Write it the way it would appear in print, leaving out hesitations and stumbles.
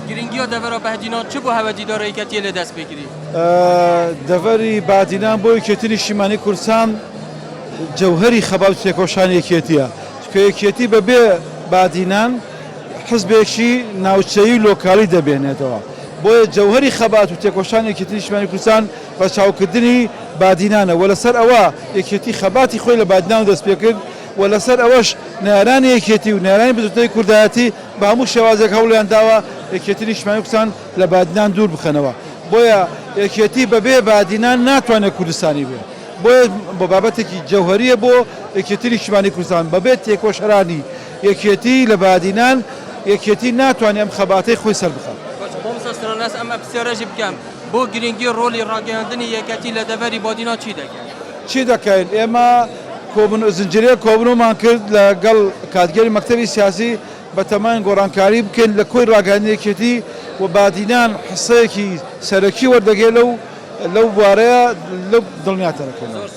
گرنگی دەڤەرە بەهجینان چ بۆ هەوەجیدارە یەکەتی لە دەست پێکردی؟ دەڤەری بادینان بۆ یەکێتنی شیمانی کوردستان جەوهەری خەبات و تێکۆشانی یەکێتیە. چکە یەکێتی بەبێ بادینان حزبێکی ناوچەیی و لۆکاڵی دەبێنێتەوە. بۆیە جەوهەری خەبات و تێکۆشانی یەکێتنی شیمانی کوردستان بە چاوکردنی بادینانە و لەسەر ئەوە یەکێتی خەباتی خۆی لە بادینان دەست پێ کرد و لەسەر ئەوەش نارانی یەکێتی و نارانی بزرگترین کوردایەتی بە هەموو شێوازێک هەوڵیان داوە یەکێتنی شیمانی کوردستان لە بادینان دوور بخەنەوە. بۆیە یەکێتی بەبێ بادینان ناتوانێت کوردستانی بێت. بۆیە بۆ بابەتێکی جەوهەریە بۆ یەکێتی شیمانی کوردستان بەبێ تێکۆشەرانی یەکێتی لە بادینان یەکێتی ناتوانێت ئەم خەباتەی خۆی سەر بخات. بۆ ئەم پرسیارەژی بکەم بۆ گرنگی ڕۆلی ڕاگەیاندنی یەکەتی لە دەڤەری بادینان چی دەکەن؟ چی دەکەین؟ ئێمە زنجیرەیە کۆبنەوەمان کرد لەگەڵ کاتگەری مەکتەبی سیاسی بە تەمەن گۆڕانکاری بکەین لە کۆی ڕاگەیاندنی یەکێتی و بادینان حسەیەکی سەرەکی وەردەگێت لەو بوارەیە لەو دڵنیاتە دەکەین.